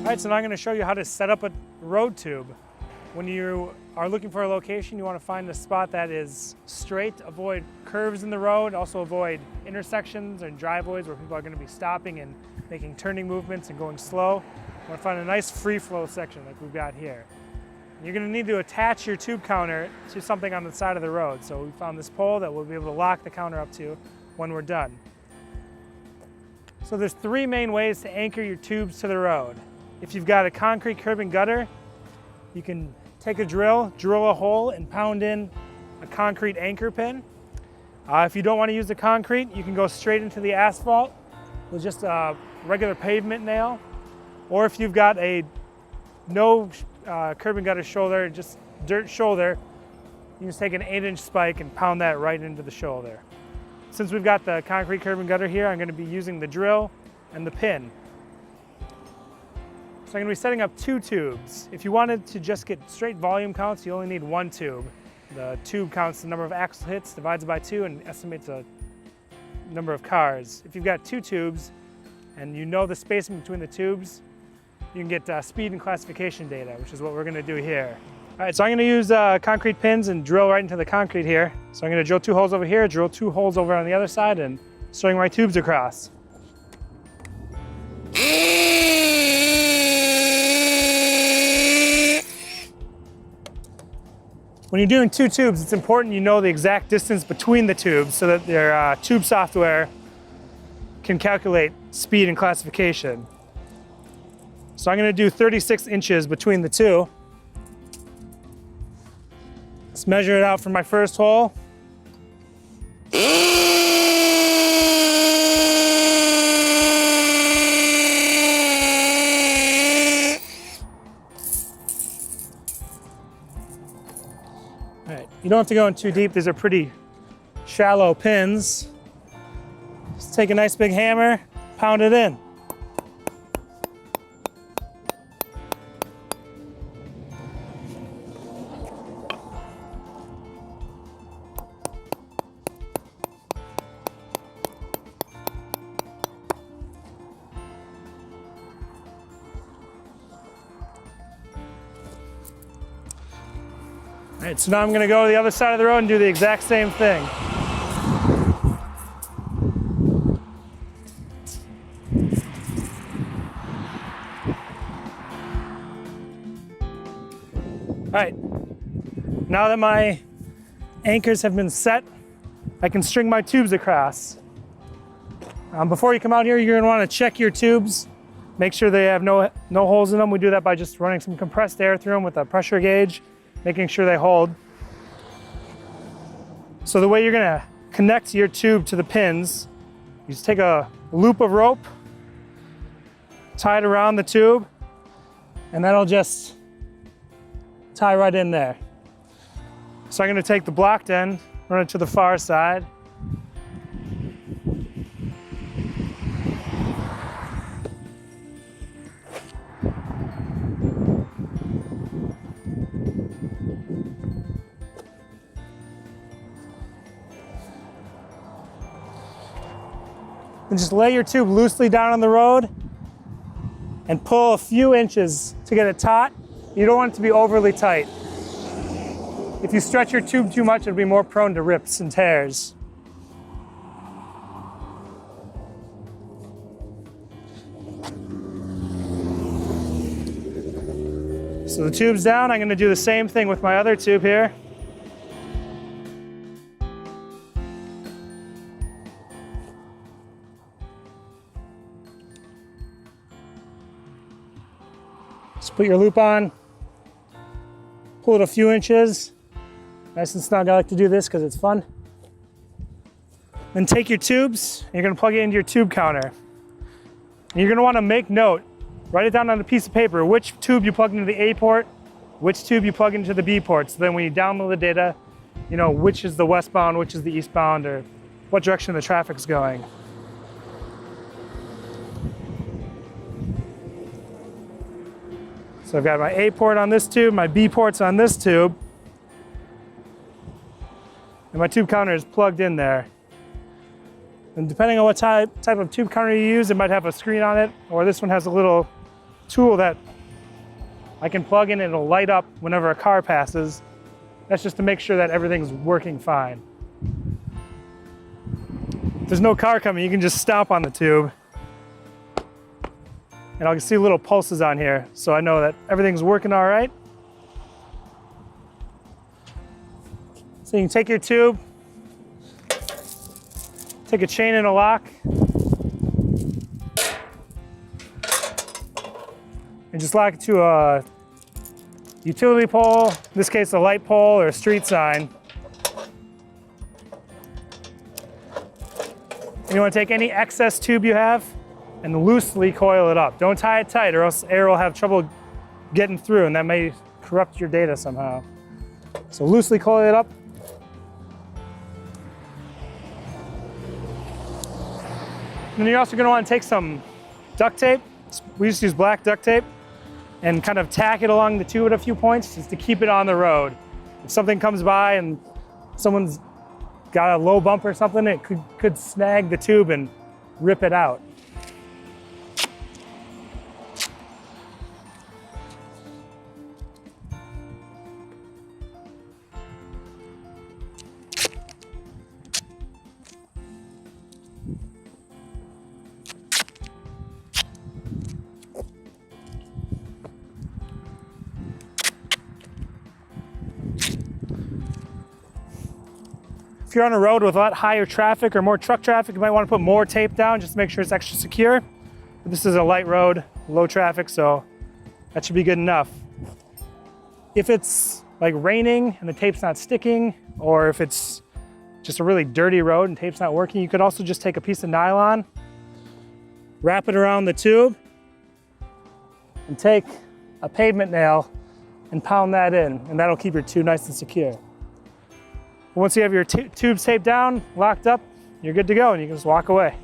All right, so now I'm going to show you how to set up a road tube. When you are looking for a location, you want to find a spot that is straight, avoid curves in the road, also avoid intersections and driveways where people are going to be stopping and making turning movements and going slow. You want to find a nice free flow section like we've got here. You're going to need to attach your tube counter to something on the side of the road. So we found this pole that we'll be able to lock the counter up to when we're done. So there's three main ways to anchor your tubes to the road. If you've got a concrete curb and gutter, you can take a drill a hole and pound in a concrete anchor pin. If you don't want to use the concrete, you can go straight into the asphalt with just a regular pavement nail. Or if you've got a no curb and gutter shoulder, just dirt shoulder, you just take an 8-inch spike and pound that right into the shoulder. Since we've got the concrete curb and gutter here, I'm going to be using the drill and the pin. So I'm going to be setting up 2 tubes. If you wanted to just get straight volume counts, you only need 1 tube. The tube counts the number of axle hits, divides it by 2, and estimates the number of cars. If you've got 2 tubes and you know the spacing between the tubes, you can get speed and classification data, which is what we're going to do here. All right, so I'm going to use concrete pins and drill right into the concrete here. So I'm going to drill 2 holes over here, drill 2 holes over on the other side, and string my tubes across. When you're doing 2 tubes, it's important you know the exact distance between the tubes so that their tube software can calculate speed and classification. So I'm going to do 36 inches between the 2. Let's measure it out for my first hole. All right, you don't have to go in too deep. These are pretty shallow pins. Just take a nice big hammer, pound it in. All right, so now I'm going to go to the other side of the road and do the exact same thing. All right, now that my anchors have been set, I can string my tubes across. Before you come out here, you're going to want to check your tubes, make sure they have no holes in them. We do that by just running some compressed air through them with a pressure gauge, making sure they hold. So the way you're going to connect your tube to the pins, you just take a loop of rope, tie it around the tube, and that'll just tie right in there. So I'm going to take the blocked end, run it to the far side. And just lay your tube loosely down on the road and pull a few inches to get it taut. You don't want it to be overly tight. If you stretch your tube too much, it'll be more prone to rips and tears. So the tube's down. I'm going to do the same thing with my other tube here. Just put your loop on, pull it a few inches, nice and snug. I like to do this because it's fun. Then take your tubes, and you're going to plug it into your tube counter. And you're going to want to make note, write it down on a piece of paper, which tube you plug into the A port, which tube you plug into the B port. So then when you download the data, you know which is the westbound, which is the eastbound, or what direction the traffic's going. So I've got my A port on this tube, my B port's on this tube, and my tube counter is plugged in there. And depending on what type of tube counter you use, it might have a screen on it, or this one has a little tool that I can plug in and it'll light up whenever a car passes. That's just to make sure that everything's working fine. If there's no car coming, you can just stomp on the tube. And I can see little pulses on here, so I know that everything's working all right. So you can take your tube, take a chain and a lock, and just lock it to a utility pole, in this case a light pole or a street sign. And you want to take any excess tube you have and loosely coil it up. Don't tie it tight or else air will have trouble getting through and that may corrupt your data somehow. So loosely coil it up. And then you're also going to want to take some duct tape. We just use black duct tape and kind of tack it along the tube at a few points just to keep it on the road. If something comes by and someone's got a low bump or something, it could snag the tube and rip it out. If you're on a road with a lot higher traffic or more truck traffic, you might want to put more tape down just to make sure it's extra secure. But this is a light road, low traffic, so that should be good enough. If it's like raining and the tape's not sticking, or if it's just a really dirty road and tape's not working, you could also just take a piece of nylon, wrap it around the tube, and take a pavement nail and pound that in, and that'll keep your tube nice and secure. Once you have your tubes taped down, locked up, you're good to go and you can just walk away.